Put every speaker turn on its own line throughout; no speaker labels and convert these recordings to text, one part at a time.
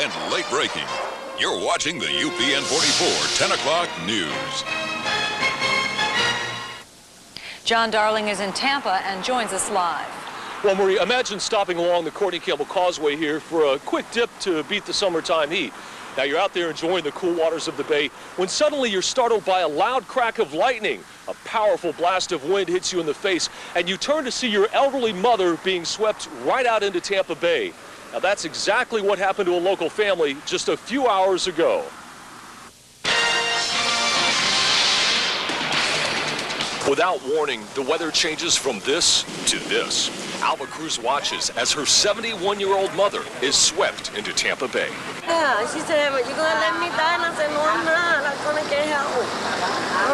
and late breaking. You're watching the UPN 44 10 o'clock news.
John Darling is in Tampa and joins us live.
Well, Marie, imagine stopping along the Courtney Campbell Causeway here for a quick dip to beat the summertime heat. Now, you're out there enjoying the cool waters of the bay when suddenly you're startled by a loud crack of lightning. A powerful blast of wind hits you in the face, and you turn to see your elderly mother being swept right out into Tampa Bay. Now, that's exactly what happened to a local family just a few hours ago. Without warning, the weather changes from this to this. Alba Cruz watches as her 71-year-old mother is swept into Tampa Bay.
Yeah, she said, "But you gonna let me die?" And I said, "No, I'm not. I'm gonna get help." I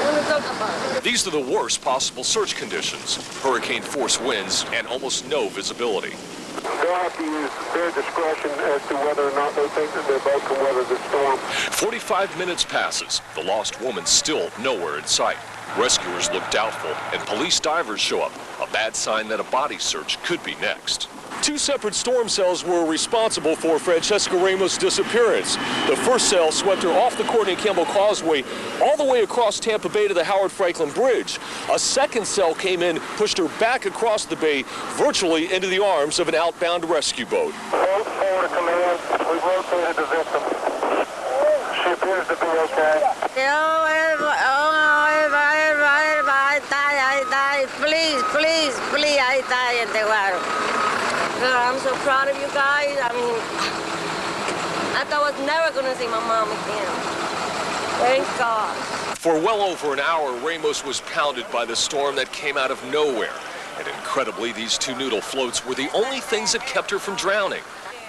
want to talk about it.
These are the worst possible search conditions. Hurricane-force winds and almost no visibility.
They'll have to use their discretion as to whether or not they think that their boat can weather the storm.
45 minutes passes. The lost woman still nowhere in sight. Rescuers look doubtful, and police divers show up, a bad sign that a body search could be next. Two separate storm cells were responsible for Francesca Ramos' disappearance. The first cell swept her off the Courtney Campbell Causeway all the way across Tampa Bay to the Howard Franklin Bridge. A second cell came in, pushed her back across the bay, virtually into the arms of an outbound rescue boat.
Boat forward to command. We've located the victim. She appears to be okay.
Please, I die in the water. I'm so proud of you guys. I mean, I thought I was never going to see my mom again. Thank God.
For well over an hour, Ramos was pounded by the storm that came out of nowhere. And incredibly, these two noodle floats were the only things that kept her from drowning.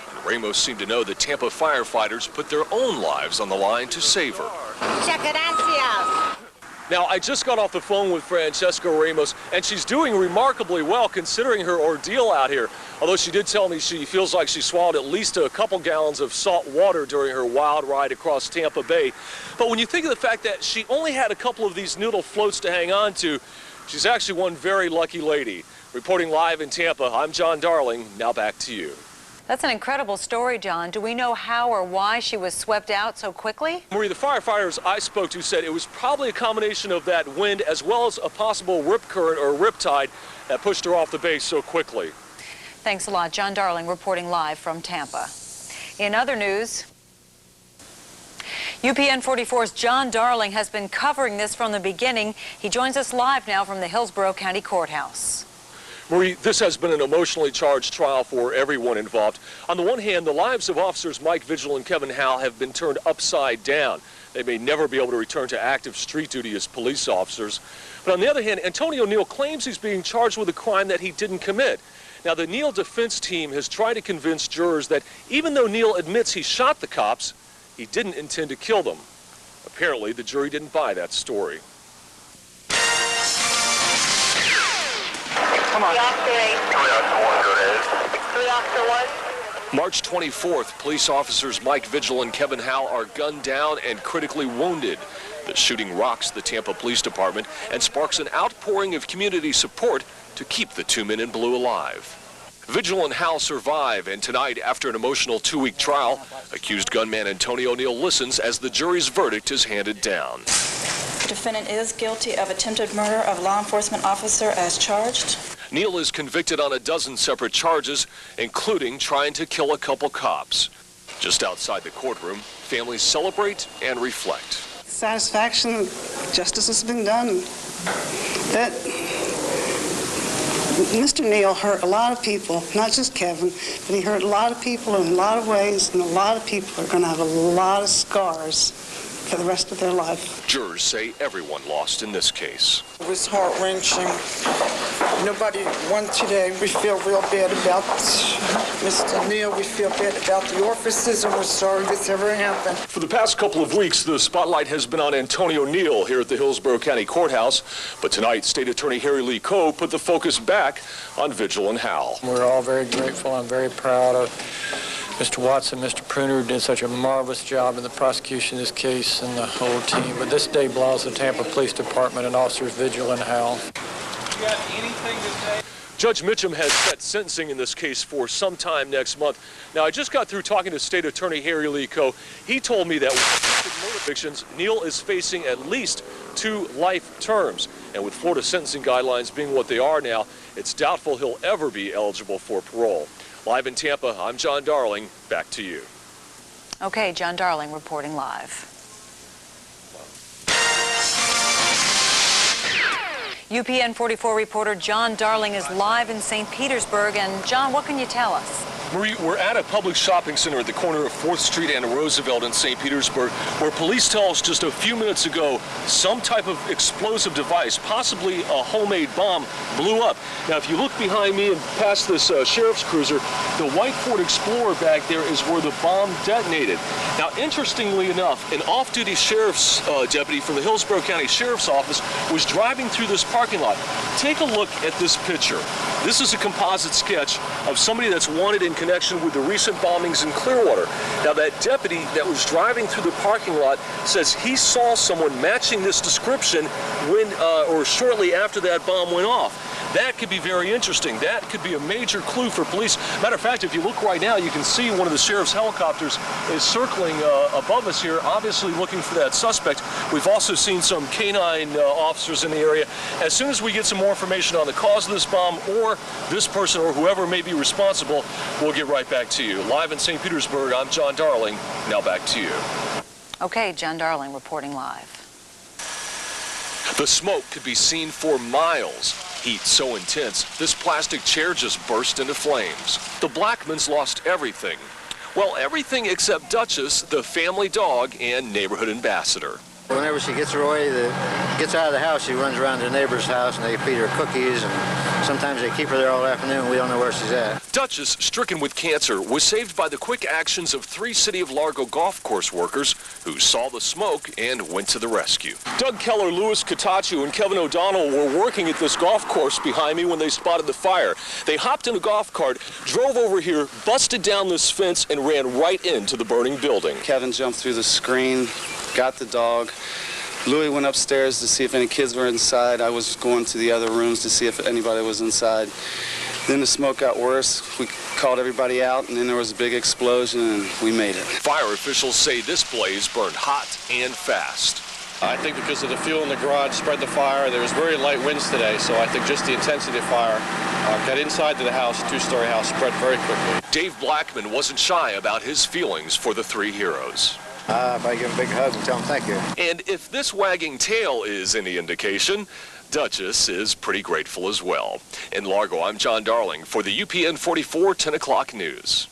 And Ramos seemed to know that Tampa firefighters put their own lives on the line to save her.
Gracias.
Now, I just got off the phone with Francesca Ramos, and she's doing remarkably well considering her ordeal out here. Although she did tell me she feels like she swallowed at least a couple gallons of salt water during her wild ride across Tampa Bay. But when you think of the fact that she only had a couple of these noodle floats to hang on to, she's actually one very lucky lady. Reporting live in Tampa, I'm John Darling. Now back to you.
That's an incredible story, John. Do we know how or why she was swept out so quickly?
Marie, the firefighters I spoke to said it was probably a combination of that wind as well as a possible rip current or riptide that pushed her off the bay so quickly.
Thanks a lot. John Darling reporting live from Tampa. In other news, UPN 44's John Darling has been covering this from the beginning. He joins us live now from the Hillsborough County Courthouse.
Marie, this has been an emotionally charged trial for everyone involved. On the one hand, the lives of officers Mike Vigil and Kevin Howell have been turned upside down. They may never be able to return to active street duty as police officers. But on the other hand, Antonio Neal claims he's being charged with a crime that he didn't commit. Now, the Neal defense team has tried to convince jurors that even though Neal admits he shot the cops, he didn't intend to kill them. Apparently, the jury didn't buy that story.
Come on. 3 Officer 1.
March 24th, police officers Mike Vigil and Kevin Howell are gunned down and critically wounded. The shooting rocks the Tampa Police Department and sparks an outpouring of community support to keep the two men in blue alive. Vigil and Howell survive, and tonight, after an emotional 2-week trial, accused gunman Antonio Neal listens as the jury's verdict is handed down.
The defendant is guilty of attempted murder of law enforcement officer as charged.
Neal is convicted on a dozen separate charges, including trying to kill a couple cops. Just outside the courtroom, families celebrate and reflect.
Satisfaction, justice has been done. That Mr. Neal hurt a lot of people, not just Kevin, but he hurt a lot of people in a lot of ways, and a lot of people are going to have a lot of scars for the rest of their life.
Jurors say everyone lost in this case.
It was heart-wrenching. Nobody won today. We feel real bad about Mr. Neal. We feel bad about the officers, and we're sorry this ever happened.
For the past couple of weeks, the spotlight has been on Antonio Neal here at the Hillsborough County Courthouse. But tonight, State Attorney Harry Lee Coe put the focus back on Vigil and Howell.
We're all very grateful. I'm very proud of Mr. Watson, Mr. Pruner, who did such a marvelous job in the prosecution of this case, and the whole team. But this day belongs to the Tampa Police Department and Officers Vigil and Howell.
You got anything to say?
Judge Mitchum has set sentencing in this case for sometime next month. Now, I just got through talking to State Attorney Harry Lee Coe. He told me that with murder convictions, Neal is facing at least 2 life terms. And with Florida sentencing guidelines being what they are now, it's doubtful he'll ever be eligible for parole. Live in Tampa, I'm John Darling. Back to you.
Okay, John Darling reporting live. UPN 44 reporter John Darling is live in St. Petersburg. And John, what can you tell us?
Marie, we're at a public shopping center at the corner of 4th Street and Roosevelt in St. Petersburg, where police tell us just a few minutes ago some type of explosive device, possibly a homemade bomb, blew up. Now, if you look behind me and past this sheriff's cruiser, the white Ford Explorer back there is where the bomb detonated. Now, interestingly enough, an off-duty sheriff's deputy from the Hillsborough County Sheriff's Office was driving through this parking lot. Take a look at this picture. This is a composite sketch of somebody that's wanted in connection with the recent bombings in Clearwater. Now, that deputy that was driving through the parking lot says he saw someone matching this description when, or shortly after that bomb went off. That could be very interesting. That could be a major clue for police. Matter of fact, if you look right now, you can see one of the sheriff's helicopters is circling above us here, obviously looking for that suspect. We've also seen some canine officers in the area. As soon as we get some more information on the cause of this bomb or this person or whoever may be responsible, we'll get right back to you. Live in St. Petersburg, I'm John Darling. Now back to you.
Okay, John Darling reporting live.
The smoke could be seen for miles. Heat so intense, this plastic chair just burst into flames. The Blackmans lost everything. Well, everything except Duchess, the family dog and neighborhood ambassador.
Whenever she gets gets out of the house, she runs around to the neighbor's house and they feed her cookies, and sometimes they keep her there all afternoon. We don't know where she's at.
Duchess, stricken with cancer, was saved by the quick actions of 3 City of Largo golf course workers who saw the smoke and went to the rescue. Doug Keller, Louis Katachu, and Kevin O'Donnell were working at this golf course behind me when they spotted the fire. They hopped in a golf cart, drove over here, busted down this fence, and ran right into the burning building.
Kevin jumped through the screen, got the dog. Louis went upstairs to see if any kids were inside. I was going to the other rooms to see if anybody was inside. Then the smoke got worse. We called everybody out, and then there was a big explosion, and we made it.
Fire officials say this blaze burned hot and fast.
I think because of the fuel in the garage spread the fire. There was very light winds today, so I think just the intensity of fire got inside to the house, a 2-story house, spread very quickly.
Dave Blackman wasn't shy about his feelings for the 3 heroes.
If I give him a big hug and tell him thank you.
And if this wagging tail is any indication, Duchess is pretty grateful as well. In Largo, I'm John Darling for the UPN 44 10 o'clock news.